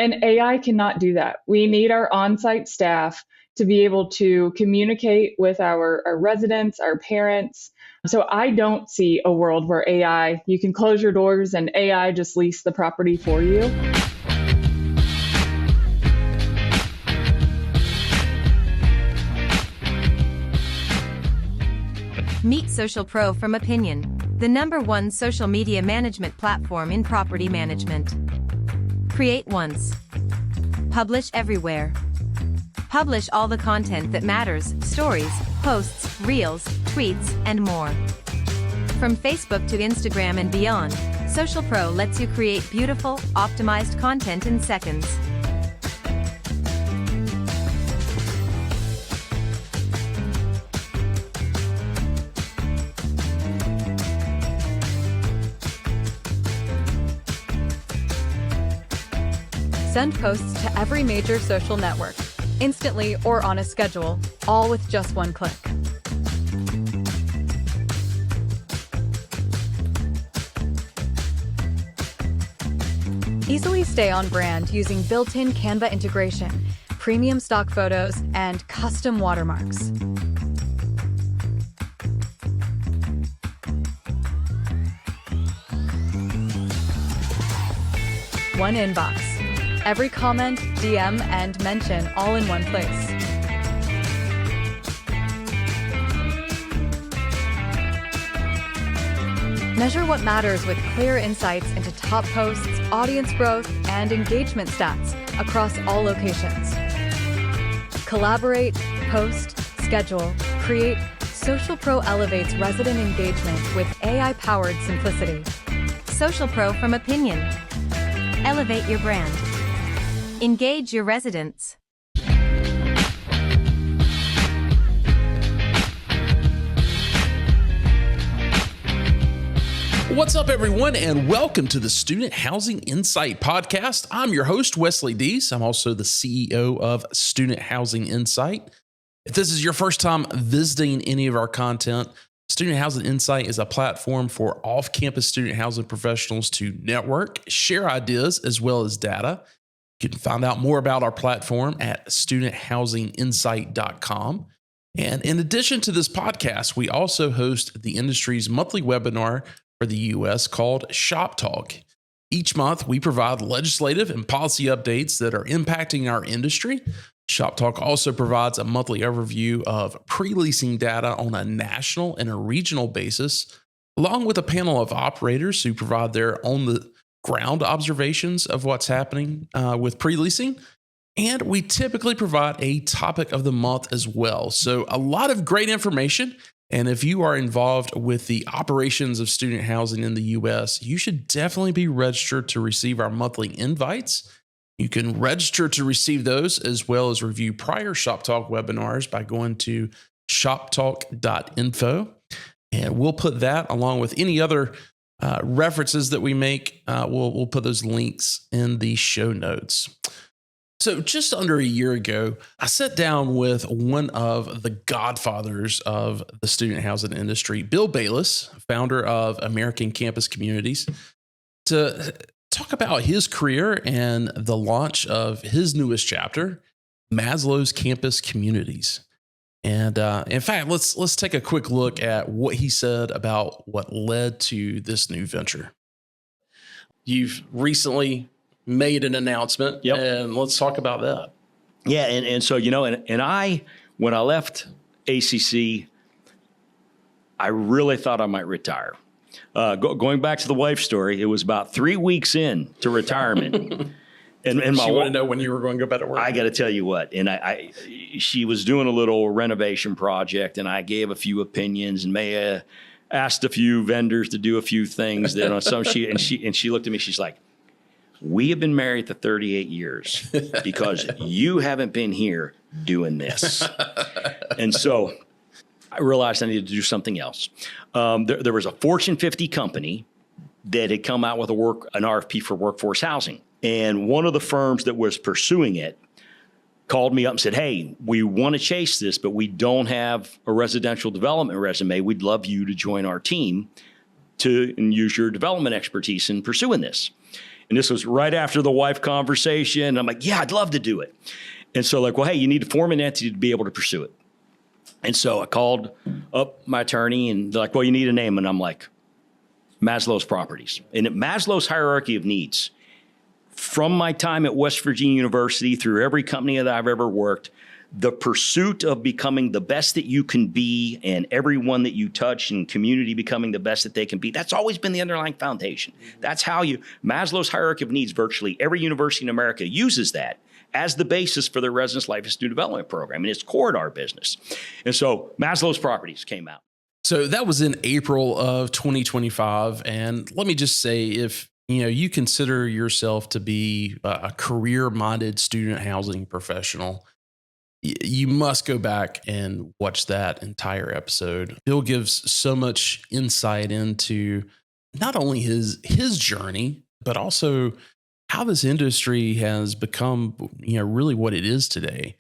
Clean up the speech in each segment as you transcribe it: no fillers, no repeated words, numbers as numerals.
And AI cannot do that. We need our on-site staff to be able to communicate with our residents, our parents. So I don't see a world where AI, you can close your doors and AI just lease the property for you. Meet Social Pro from Opinion, the #1 social media management platform in property management. Create once. Publish everywhere. Publish all the content that matters, stories, posts, reels, tweets, and more. From Facebook to Instagram and beyond, Social Pro lets you create beautiful, optimized content in seconds. Send posts to every major social network, instantly or on a schedule, all with just one click. Easily stay on brand using built-in Canva integration, premium stock photos, and custom watermarks. One inbox. Every comment, DM, and mention all in one place. Measure what matters with clear insights into top posts, audience growth, and engagement stats across all locations. Collaborate, post, schedule, create. Social Pro elevates resident engagement with AI-powered simplicity. Social Pro from Opinion. Elevate your brand. Engage your residents. What's up, everyone, and welcome to the Student Housing Insight Podcast. I'm your host, Wesley Deese. I'm also the CEO of Student Housing Insight. If this is your first time visiting any of our content, Student Housing Insight is a platform for off-campus student housing professionals to network, share ideas, as well as data. You can find out more about our platform at studenthousinginsight.com. And in addition to this podcast, we also host the industry's monthly webinar for the U.S. called Shop Talk. Each month, we provide legislative and policy updates that are impacting our industry. Shop Talk also provides a monthly overview of pre-leasing data on a national and a regional basis, along with a panel of operators who provide their on-the-ground observations of what's happening with pre-leasing. And we typically provide a topic of the month as well. So a lot of great information. And if you are involved with the operations of student housing in the U.S., you should definitely be registered to receive our monthly invites. You can register to receive those as well as review prior Shop Talk webinars by going to shoptalk.info. And we'll put that along with any other references that we make. We'll put those links in the show notes. So just under a year ago, I sat down with one of the godfathers of the student housing industry, Bill Bayless, founder of American Campus Communities, to talk about his career and the launch of his newest chapter, Maslow's Campus Communities. And in fact, let's take a quick look at what he said about what led to this new venture. You've recently made an announcement, and let's talk about that. Yeah, and so, you know, and I, when I left ACC, I really thought I might retire. Going back to the wife story, it was about 3 weeks in to retirement. and my she wanted to know when you were going to go back to work. I got to tell you what, and she was doing a little renovation project, and I gave a few opinions and may have asked a few vendors to do a few things. That on some she looked at me, she's like, "We have been married for 38 years because you haven't been here doing this." And so I realized I needed to do something else. There was a Fortune 50 company that had come out with an RFP for workforce housing. And one of the firms that was pursuing it called me up and said, "Hey, we want to chase this, but we don't have a residential development resume. We'd love you to join our team and use your development expertise in pursuing this." And this was right after the wife conversation. I'm like, yeah, I'd love to do it. And so like, well, hey, you need to form an entity to be able to pursue it. And so I called up my attorney and they're like, well, you need a name. And I'm like, Maslow's Properties. And Maslow's hierarchy of needs, from my time at West Virginia University through every company that I've ever worked, the pursuit of becoming the best that you can be and everyone that you touch and community becoming the best that they can be, that's always been the underlying foundation. That's how Maslow's hierarchy of needs, virtually every university in America uses that as the basis for their residence life and student development program. And it's core to our business. And so Maslow's Properties came out. So that was in April of 2025. And let me just say, if you consider yourself to be a career-minded student housing professional, you must go back and watch that entire episode. Bill gives so much insight into not only his journey, but also how this industry has become, really what it is today.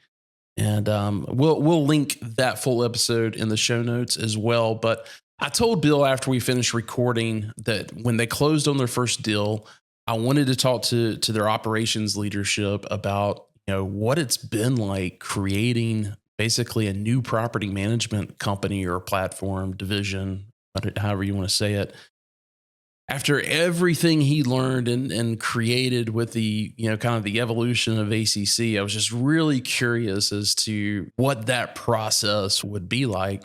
And we'll link that full episode in the show notes as well. But I told Bill after we finished recording that when they closed on their first deal, I wanted to talk to their operations leadership about what it's been like creating basically a new property management company or platform, division, however you want to say it. After everything he learned and created with the, kind of the evolution of ACC, I was just really curious as to what that process would be like.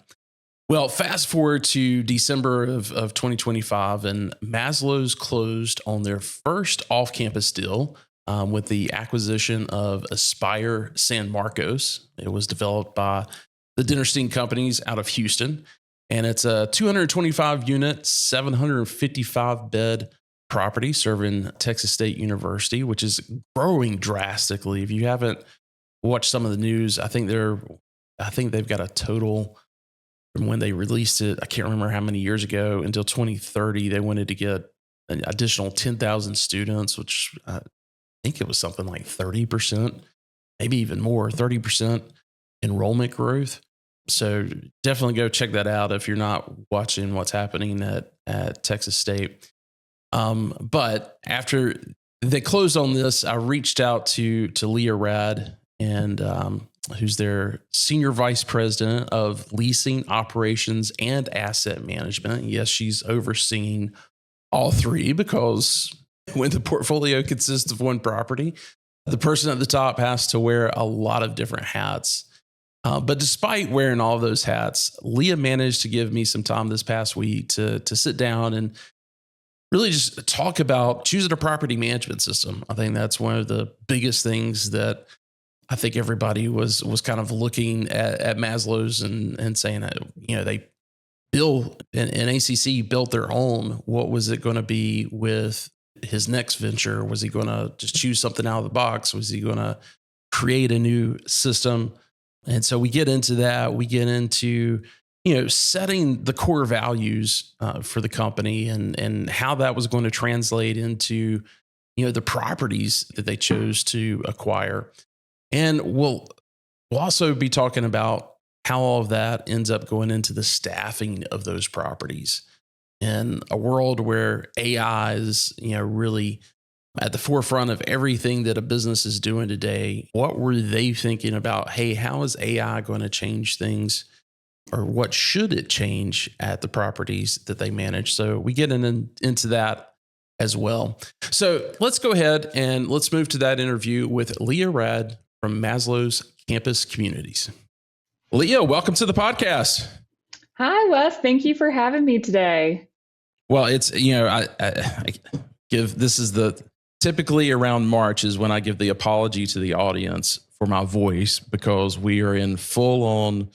Well, fast forward to December of 2025, and Maslow's closed on their first off-campus deal with the acquisition of Aspire San Marcos. It was developed by the Dinnerstein Companies out of Houston. And it's a 225 unit, 755 bed property serving Texas State University, which is growing drastically. If you haven't watched some of the news, I think they've got a total from when they released it. I can't remember how many years ago, until 2030, they wanted to get an additional 10,000 students, which I think it was something like 30%, maybe even more, 30% enrollment growth. So definitely go check that out if you're not watching what's happening at Texas State. But after they closed on this, I reached out to Leah Raad, and who's their senior vice president of leasing, operations, and asset management. Yes, she's overseeing all three, because when the portfolio consists of one property, the person at the top has to wear a lot of different hats. But despite wearing all of those hats, Leah managed to give me some time this past week to sit down and really just talk about choosing a property management system. I think that's one of the biggest things that I think everybody was kind of looking at Maslow's and saying that, they built and ACC built their own. What was it going to be with his next venture? Was he going to just choose something out of the box? Was he going to create a new system? And so we get into that. We get into, setting the core values for the company and how that was going to translate into, the properties that they chose to acquire. And we'll also be talking about how all of that ends up going into the staffing of those properties. In a world where AI is, really at the forefront of everything that a business is doing today, what were they thinking about? Hey, how is AI going to change things, or what should it change at the properties that they manage? So we get into that as well. So let's go ahead and let's move to that interview with Leah Raad from Maslow's Campus Communities. Leah, welcome to the podcast. Hi, Wes. Thank you for having me today. Well, it's, I give, this is typically around March is when I give the apology to the audience for my voice, because we are in full on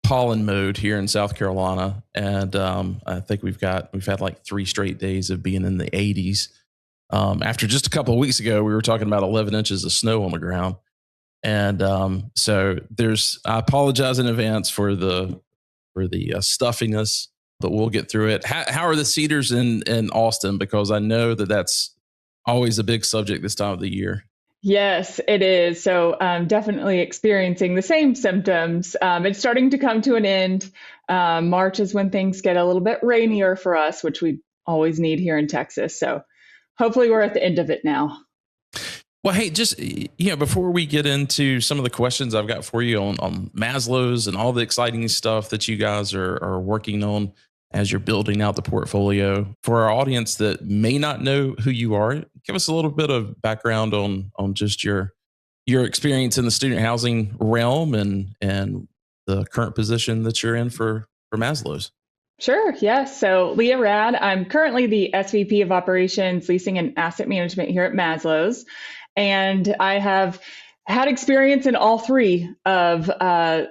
pollen mode here in South Carolina. And I think we've had like 3 straight days of being in the 80s. After just a couple of weeks ago, we were talking about 11 inches of snow on the ground. And so I apologize in advance for the stuffiness, but we'll get through it. How are the cedars in Austin? Because I know that's always a big subject this time of the year. Yes, it is. So definitely experiencing the same symptoms. It's starting to come to an end. March is when things get a little bit rainier for us, which we always need here in Texas. So hopefully we're at the end of it now. Well, hey, just, before we get into some of the questions I've got for you on Maslow's and all the exciting stuff that you guys are working on as you're building out the portfolio, for our audience that may not know who you are, give us a little bit of background on just your experience in the student housing realm and the current position that you're in for Maslow's. Sure. Yes. So Leah Raad, I'm currently the SVP of Operations, Leasing and Asset Management here at Maslow's. And I have had experience in all three of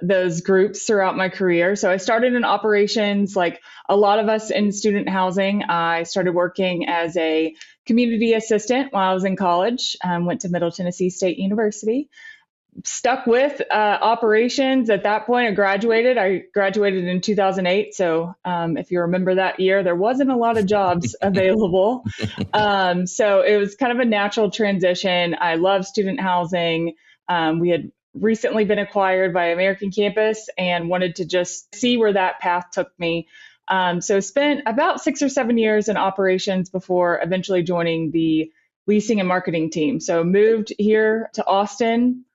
those groups throughout my career. So I started in operations, like a lot of us in student housing. I started working as a community assistant while I was in college, went to Middle Tennessee State University. Stuck with operations. At that point, I graduated in 2008. So if you remember that year, there wasn't a lot of jobs available. So it was kind of a natural transition. I love student housing. We had recently been acquired by American Campus and wanted to just see where that path took me. So spent about 6 or 7 years in operations before eventually joining the leasing and marketing team. So moved here to Austin.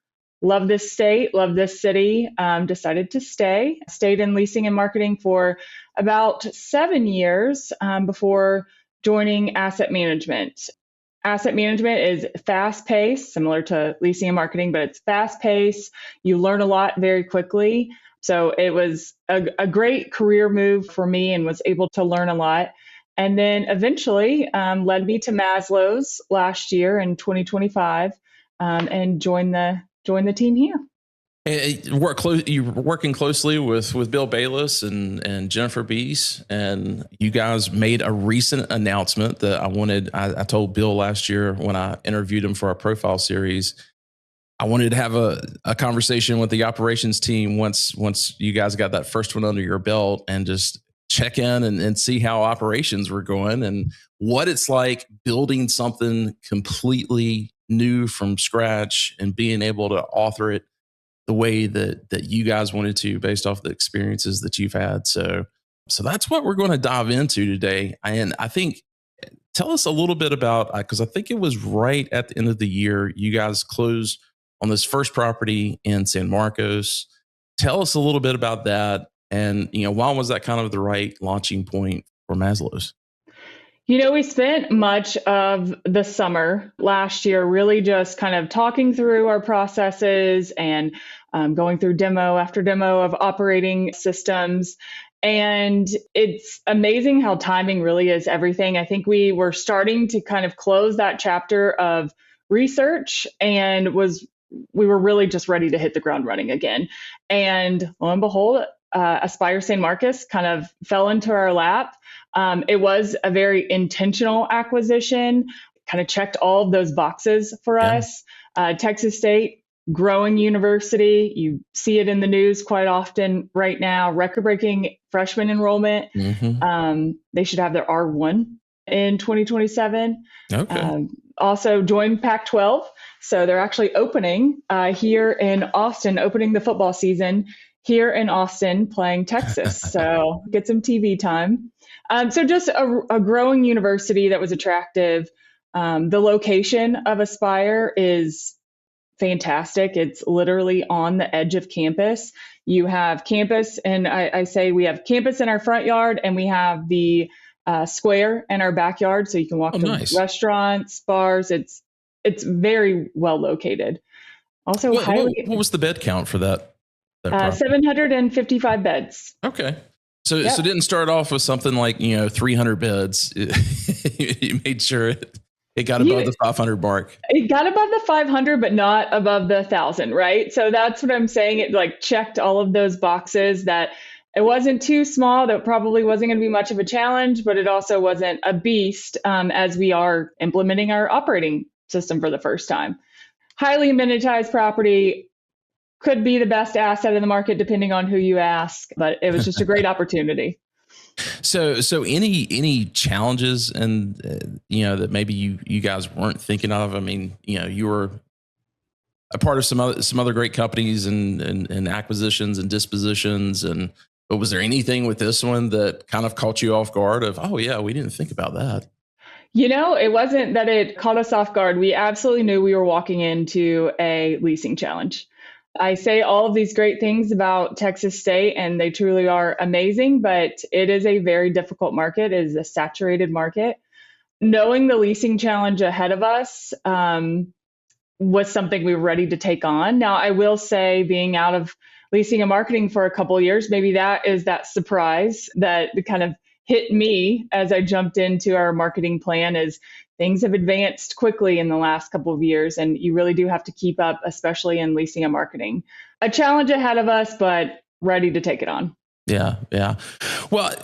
Love this state, love this city, decided to stay. Stayed in leasing and marketing for about 7 years before joining asset management. Asset management is fast-paced, similar to leasing and marketing, but it's fast-paced. You learn a lot very quickly. So it was a great career move for me and was able to learn a lot. And then eventually led me to Maslow's last year in 2025 and joined the team here. You're working closely with Bill Bayless and Jennifer Beese, and you guys made a recent announcement that I told Bill last year when I interviewed him for our profile series. I wanted to have a conversation with the operations team once you guys got that first one under your belt and just check in and see how operations were going and what it's like building something completely new from scratch and being able to author it the way that you guys wanted to based off the experiences that you've had. So that's what we're going to dive into today. And I think, tell us a little bit about, because I think it was right at the end of the year, you guys closed on this first property in San Marcos. Tell us a little bit about that. And, why was that kind of the right launching point for Maslow's? We spent much of the summer last year really just kind of talking through our processes and going through demo after demo of operating systems. And it's amazing how timing really is everything. I think we were starting to kind of close that chapter of research and we were really just ready to hit the ground running again. And lo and behold, Aspire San Marcos kind of fell into our lap. It was a very intentional acquisition, kind of checked all of those boxes for us. Texas State, growing university. You see it in the news quite often right now, record-breaking freshman enrollment. Mm-hmm. They should have their R1 in 2027. Okay. Also joined Pac-12. So they're actually opening here in Austin, opening the football season here in Austin, playing Texas. So get some TV time. So just a growing university that was attractive. The location of Aspire is fantastic. It's literally on the edge of campus. You have campus, and I say we have campus in our front yard, and we have the square in our backyard. So you can walk to restaurants, bars. It's very well located. Also, what was the bed count for that? 755 beds. Okay. So it didn't start off with something like, 300 beds. You made sure it got above the 500 mark. It got above the 500, but not above the 1,000, right? So that's what I'm saying. It checked all of those boxes, that it wasn't too small, that probably wasn't going to be much of a challenge, but it also wasn't a beast as we are implementing our operating system for the first time. Highly amenitized property. Could be the best asset in the market, depending on who you ask, but it was just a great opportunity. So any challenges and that maybe you guys weren't thinking of? I mean, you were a part of some other great companies and acquisitions and dispositions, but was there anything with this one that kind of caught you off guard of, oh yeah, we didn't think about that? It wasn't that it caught us off guard. We absolutely knew we were walking into a leasing challenge. I say all of these great things about Texas State, and they truly are amazing, but it is a very difficult market. It is a saturated market. Knowing the leasing challenge ahead of us was something we were ready to take on. Now, I will say, being out of leasing and marketing for a couple of years, maybe that is that surprise that kind of hit me as I jumped into our marketing plan, is things have advanced quickly in the last couple of years, and you really do have to keep up, especially in leasing and marketing. A challenge ahead of us, but ready to take it on. Yeah. Well,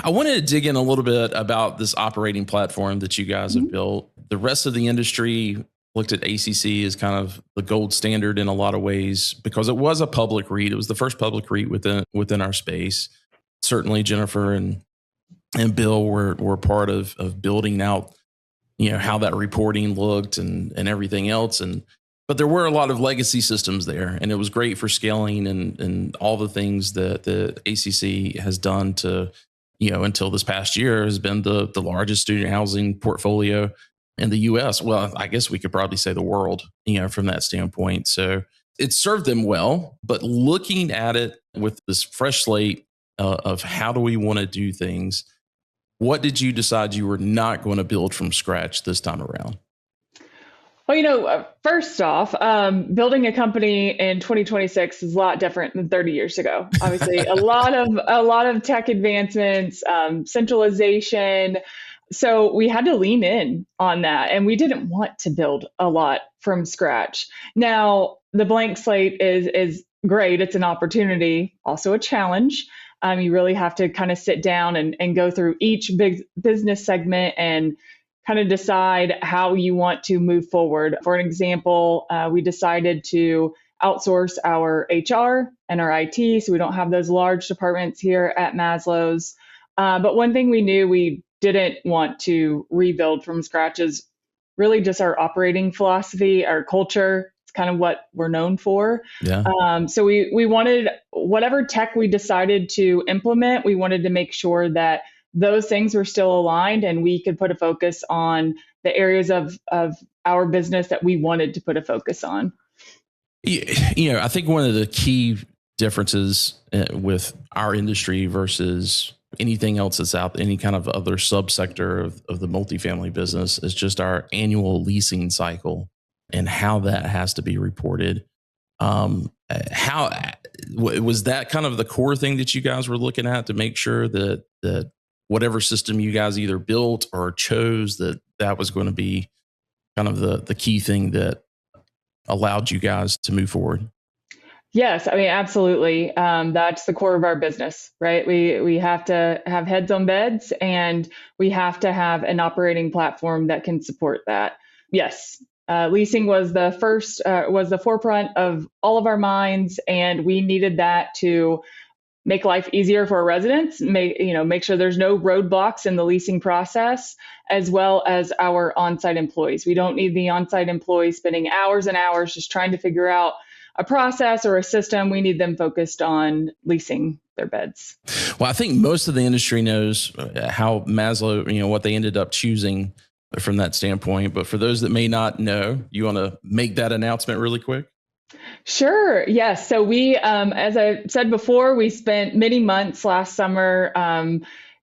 I wanted to dig in a little bit about this operating platform that you guys have built. The rest of the industry looked at ACC as kind of the gold standard in a lot of ways because it was a public REIT. It was the first public REIT within our space. Certainly, Jennifer and Bill were part of building out, how that reporting looked and everything else. But there were a lot of legacy systems there, and it was great for scaling and all the things that the ACC has done to, until this past year has been the largest student housing portfolio in the US. Well, I guess we could probably say the world, from that standpoint. So it served them well, but looking at it with this fresh slate of how do we want to do things, what did you decide you were not going to build from scratch this time around? Well, first off, building a company in 2026 is a lot different than 30 years ago. Obviously, a lot of tech advancements, centralization. So we had to lean in on that, and we didn't want to build a lot from scratch. Now, the blank slate is great. It's an opportunity, also a challenge. You really have to kind of sit down and go through each big business segment and kind of decide how you want to move forward. For an example, we decided to outsource our HR and our IT, so we don't have those large departments here at Maslow's. But one thing we knew we didn't want to rebuild from scratch is really just our operating philosophy, our culture. It's kind of what we're known for. Yeah. So we wanted, whatever tech we decided to implement, we wanted to make sure that those things were still aligned and we could put a focus on the areas of our business that we wanted to put a focus on. I think one of the key differences with our industry versus anything else that's out, any kind of other subsector of the multifamily business, is just our annual leasing cycle and how that has to be reported. How was that kind of the core thing that you guys were looking at to make sure that whatever system you guys either built or chose, that was going to be kind of the key thing that allowed you guys to move forward? Yes, I mean, absolutely. That's the core of our business, right? We have to have heads on beds, and we have to have an operating platform that can support that. Yes, leasing was the forefront of all of our minds, and we needed that to make life easier for our residents, make sure there's no roadblocks in the leasing process, as well as our on-site employees. We don't need the on-site employees spending hours and hours just trying to figure out a process or a system. We need them focused on leasing their beds. Well, I think most of the industry knows how Maslow, what they ended up choosing from that standpoint. But for those that may not know, you want to make that announcement really quick? Sure. Yes. So we, as I said before, we spent many months last summer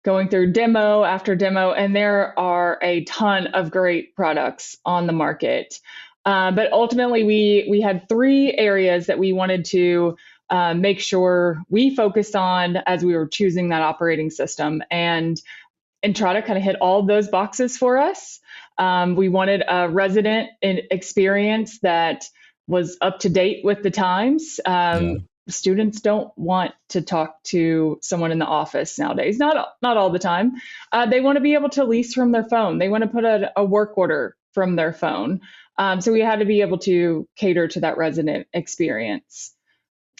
going through demo after demo, and there are a ton of great products on the market. But ultimately, we had three areas that we wanted to make sure we focused on as we were choosing that operating system, and try to kind of hit all of those boxes for us. We wanted a resident experience that was up to date with the times. Students don't want to talk to someone in the office nowadays. Not all the time. They want to be able to lease from their phone. They want to put a work order from their phone. So we had to be able to cater to that resident experience.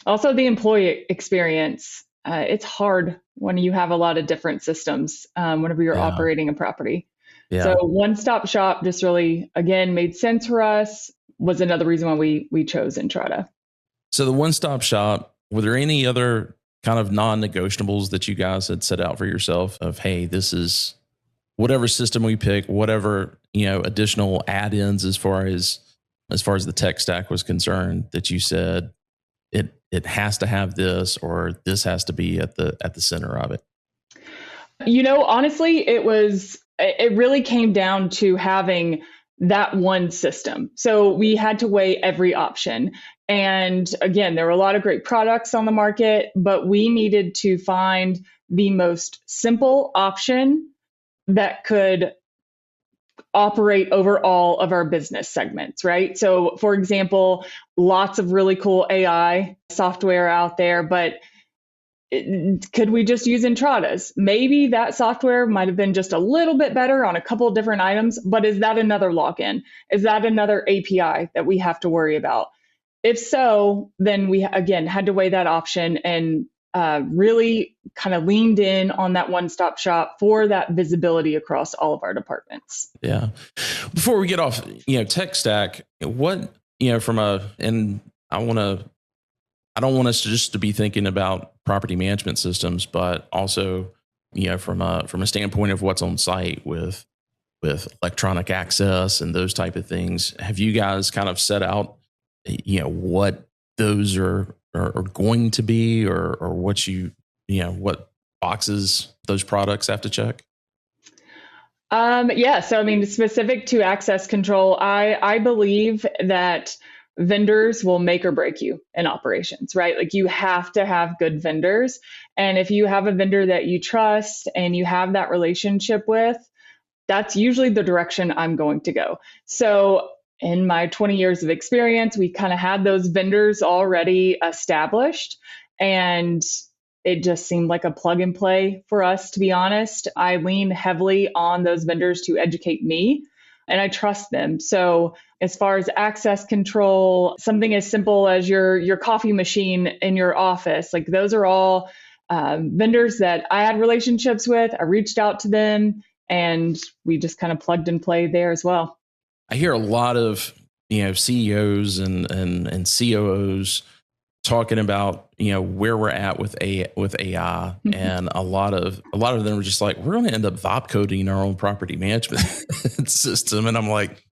Also, the employee experience. It's hard when you have a lot of different systems whenever you're operating a property. Yeah. So one-stop shop just really, again, made sense for us. Was another reason why we chose Entrata. So the one-stop shop, were there any other kind of non-negotiables that you guys had set out for yourself of, hey, this is whatever system we pick, whatever, additional add-ins as far as the tech stack was concerned, that you said it has to have this, or this has to be at the center of it? Honestly, it really came down to having that one system. So we had to weigh every option. And again, there were a lot of great products on the market, but we needed to find the most simple option that could operate over all of our business segments, right? So for example, lots of really cool AI software out there, but could we just use Entradas? Maybe that software might have been just a little bit better on a couple of different items, but is that another login? Is that another API that we have to worry about? If so, then we again had to weigh that option and really kind of leaned in on that one-stop shop for that visibility across all of our departments. Yeah. Before we get off, tech stack, what, and I don't want us to be thinking about property management systems, but also, from a standpoint of what's on site with electronic access and those type of things. Have you guys kind of set out, what those are going to be, or what what boxes those products have to check? Yeah. So, specific to access control, I believe that vendors will make or break you in operations, right? Like you have to have good vendors. And if you have a vendor that you trust and you have that relationship with, that's usually the direction I'm going to go. So in my 20 years of experience, we kind of had those vendors already established, and it just seemed like a plug and play for us, to be honest. I lean heavily on those vendors to educate me, and I trust them. So as far as access control, something as simple as your coffee machine in your office, like those are all vendors that I had relationships with. I reached out to them, and we just kind of plugged and played there as well. I hear a lot of CEOs and COOs talking about where we're at with AI, mm-hmm. and a lot of them are just like, we're going to end up vibe coding our own property management system, and I'm like,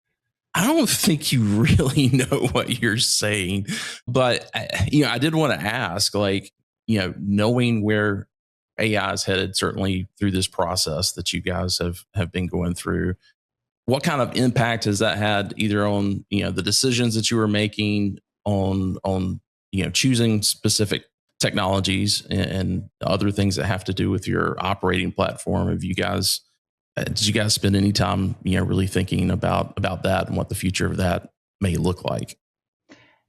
I don't think you really know what you're saying. But I did want to ask, knowing where AI is headed, certainly through this process that you guys have been going through, what kind of impact has that had either on the decisions that you were making on choosing specific technologies and other things that have to do with your operating platform? Did you guys spend any time really thinking about that and what the future of that may look like?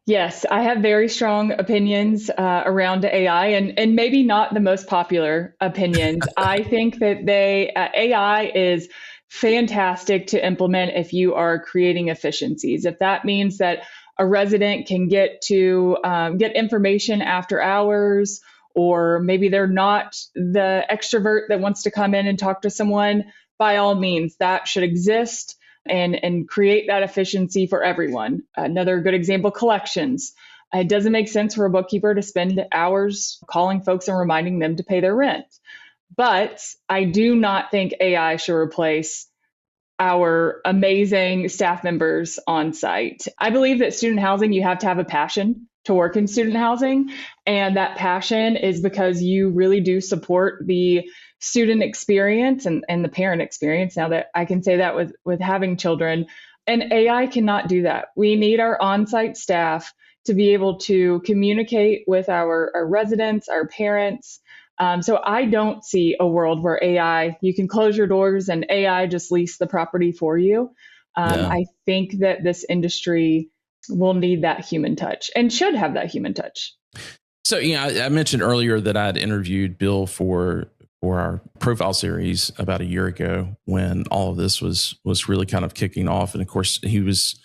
Yes, I have very strong opinions around AI, and maybe not the most popular opinions. I think that AI is fantastic to implement if you are creating efficiencies. If that means that a resident can get information after hours, or maybe they're not the extrovert that wants to come in and talk to someone, by all means, that should exist and create that efficiency for everyone. Another good example, collections. It doesn't make sense for a bookkeeper to spend hours calling folks and reminding them to pay their rent. But I do not think AI should replace our amazing staff members on site. I believe that student housing, you have to have a passion to work in student housing. And that passion is because you really do support the student experience and the parent experience. Now that I can say that with having children, and AI cannot do that. We need our on-site staff to be able to communicate with our residents, our parents. So I don't see a world where you can close your doors and AI just lease the property for you. Yeah. I think that this industry will need that human touch and should have that human touch. So, I mentioned earlier that I'd interviewed Bill for our profile series about a year ago when all of this was really kind of kicking off. And of course, he was,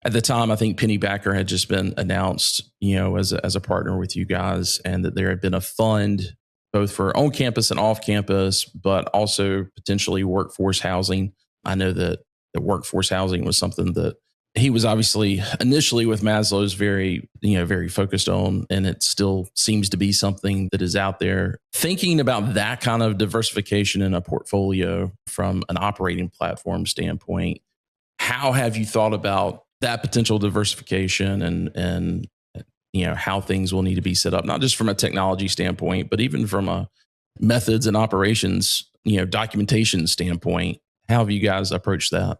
at the time, I think Pennybacker had just been announced, as a partner with you guys, and that there had been a fund both for on campus and off campus, but also potentially workforce housing. I know that the workforce housing was something that he was obviously initially with Maslow's very focused on, and it still seems to be something that is out there. Thinking about that kind of diversification in a portfolio from an operating platform standpoint, how have you thought about that potential diversification and how things will need to be set up, not just from a technology standpoint, but even from a methods and operations, documentation standpoint? How have you guys approached that?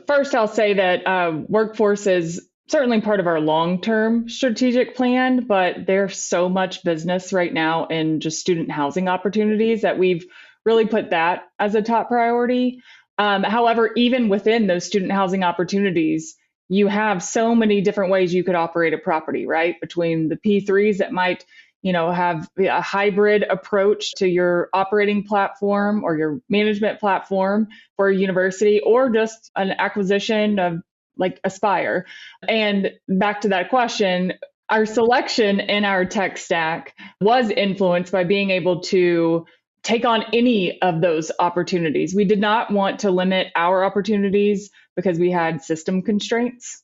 First I'll say that workforce is certainly part of our long-term strategic plan, but there's so much business right now in just student housing opportunities that we've really put that as a top priority. However, even within those student housing opportunities, you have so many different ways you could operate a property, right? Between the P3s that might have a hybrid approach to your operating platform or your management platform for a university, or just an acquisition of like Aspire. And back to that question, our selection in our tech stack was influenced by being able to take on any of those opportunities. We did not want to limit our opportunities because we had system constraints.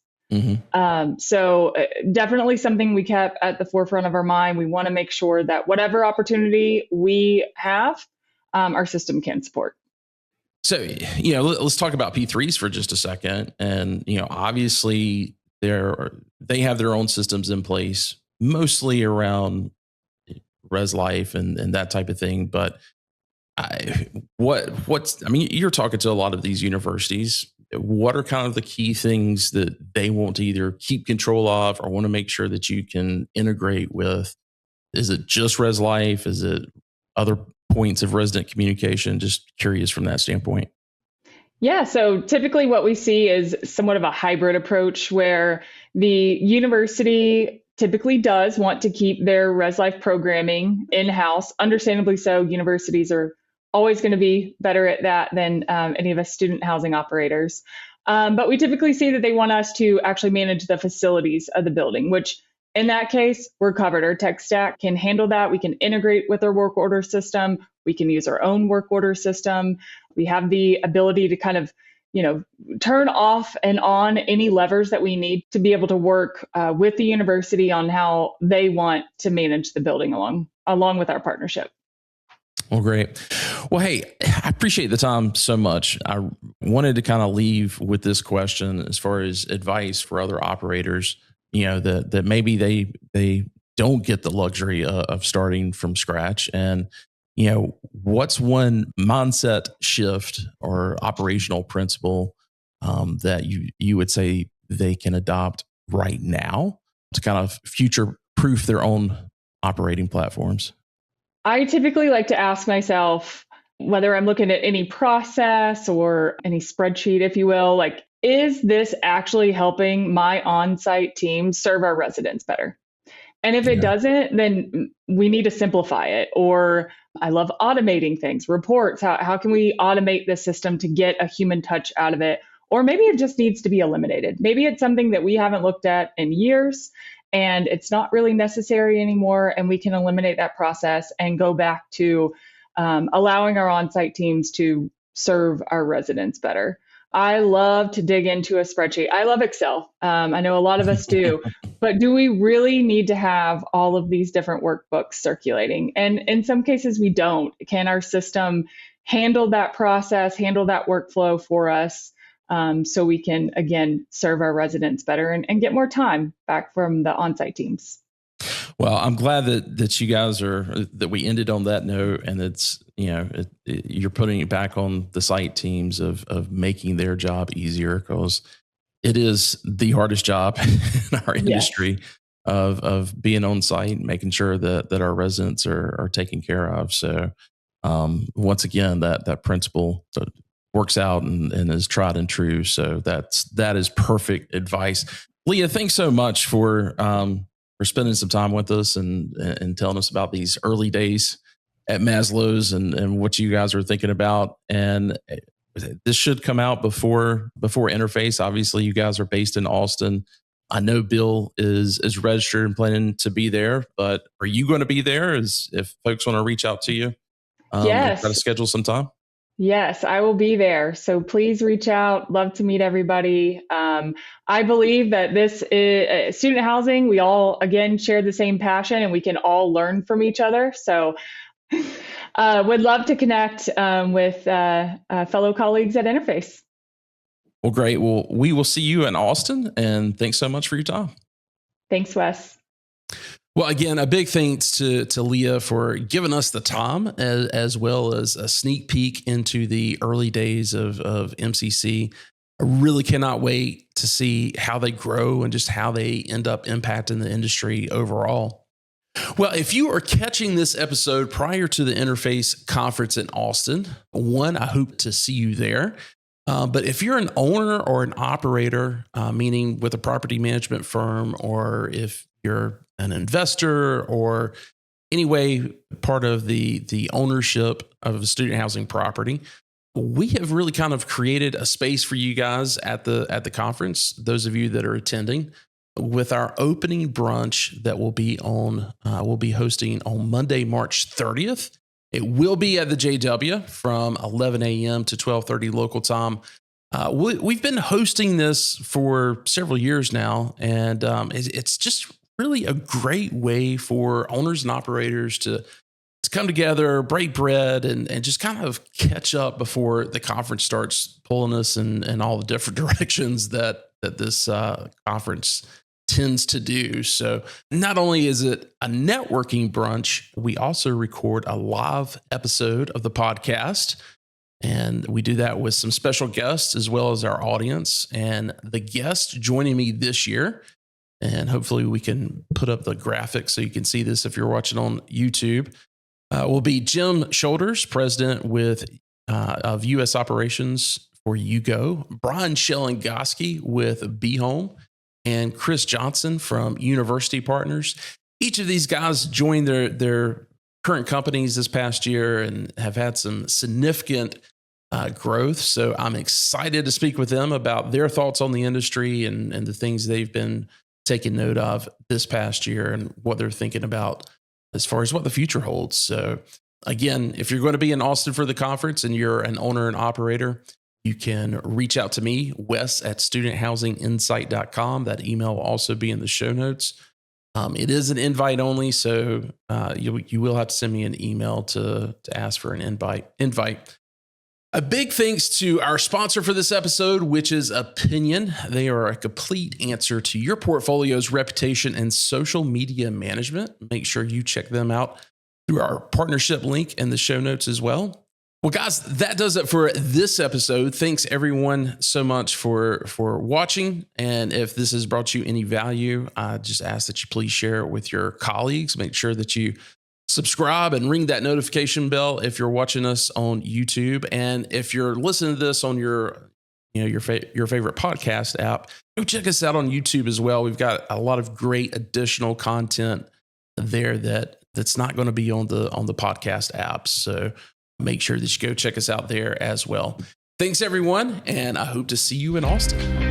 So definitely something we kept at the forefront of our mind. We want to make sure that whatever opportunity we have, our system can support. So, let's talk about P3s for just a second. And, obviously they have their own systems in place, mostly around res life and that type of thing. But you're talking to a lot of these universities. What are kind of the key things that they want to either keep control of or want to make sure that you can integrate with? Is it just res life? Is it other points of resident communication? Just curious from that standpoint. Yeah, so typically what we see is somewhat of a hybrid approach where the university typically does want to keep their res life programming in-house. Understandably so, universities are always going to be better at that than any of us student housing operators. But we typically see that they want us to actually manage the facilities of the building, which in that case, we're covered. Our tech stack can handle that. We can integrate with our work order system. We can use our own work order system. We have the ability to kind of, turn off and on any levers that we need to be able to work with the university on how they want to manage the building along with our partnership. Well, great. Well, hey, I appreciate the time so much. I wanted to kind of leave with this question as far as advice for other operators, that maybe they don't get the luxury of starting from scratch. And, what's one mindset shift or operational principle that you would say they can adopt right now to kind of future proof their own operating platforms? I typically like to ask myself, whether I'm looking at any process or any spreadsheet, if you will, like, is this actually helping my on-site team serve our residents better? And if it doesn't, then we need to simplify it. Or I love automating things, reports. How can we automate the system to get a human touch out of it? Or maybe it just needs to be eliminated. Maybe it's something that we haven't looked at in years and it's not really necessary anymore. And we can eliminate that process and go back to allowing our on-site teams to serve our residents better. I love to dig into a spreadsheet. I love Excel. I know a lot of us do, but do we really need to have all of these different workbooks circulating? And in some cases, we don't. Can our system handle that process, handle that workflow for us, so we can, again, serve our residents better and get more time back from the on-site teams? Well, I'm glad that you guys that we ended on that note, and it's you're putting it back on the site teams of making their job easier, because it is the hardest job in our industry of being on site, making sure that our residents are taken care of. So once again, that principle works out and is tried and true. So that is perfect advice. Leah, thanks so much for spending some time with us and telling us about these early days at Maslow's and what you guys are thinking about. And this should come out before Interface. Obviously, you guys are based in Austin. I know Bill is registered and planning to be there, but are you going to be there? If folks want to reach out to you, yes, try to schedule some time. Yes, I will be there. So please reach out. Love to meet everybody. I believe that this is student housing. We all, again, share the same passion and we can all learn from each other. So would love to connect with fellow colleagues at Interface. Well, great. Well, we will see you in Austin, and thanks so much for your time. Thanks, Wes. Well, again, a big thanks to Leah for giving us the time as well as a sneak peek into the early days of MCC. I really cannot wait to see how they grow and just how they end up impacting the industry overall. Well, if you are catching this episode prior to the Interface conference in Austin, one, I hope to see you there. But if you're an owner or an operator, meaning with a property management firm, or if you're an investor or anyway part of the ownership of a student housing property, we have really kind of created a space for you guys at the conference. Those of you that are attending, with our opening brunch that we'll be hosting on Monday, March 30th. It will be at the JW from 11 a.m. to 12:30 local time. We've been hosting this for several years now, and it's just really a great way for owners and operators to come together, break bread, and just kind of catch up before the conference starts pulling us in all the different directions that this conference tends to do. So not only is it a networking brunch, we also record a live episode of the podcast. And we do that with some special guests as well as our audience. And the guest joining me this year, and hopefully we can put up the graphic so you can see this if you're watching on YouTube, will be Jim Shoulders, president of U.S. Operations for YouGo, Brian Shellingoski with Be Home, and Chris Johnson from University Partners. Each of these guys joined their current companies this past year and have had some significant growth. So I'm excited to speak with them about their thoughts on the industry and the things they've been taking note of this past year and what they're thinking about as far as what the future holds. So again, if you're going to be in Austin for the conference and you're an owner and operator, you can reach out to me, Wes at studenthousinginsight.com. That email will also be in the show notes. It is an invite only, so you will have to send me an email to ask for an invite. A big thanks to our sponsor for this episode, which is Opinion. They are a complete answer to your portfolio's reputation and social media management. Make sure you check them out through our partnership link in the show notes as well. Well, guys, that does it for this episode. Thanks everyone so much for watching. And if this has brought you any value, I just ask that you please share it with your colleagues. Make sure that you subscribe and ring that notification bell if you're watching us on YouTube. And if you're listening to this on your favorite podcast app, go check us out on YouTube as well. We've got a lot of great additional content there that's not going to be on the podcast apps. So make sure that you go check us out there as well. Thanks, everyone, and I hope to see you in Austin.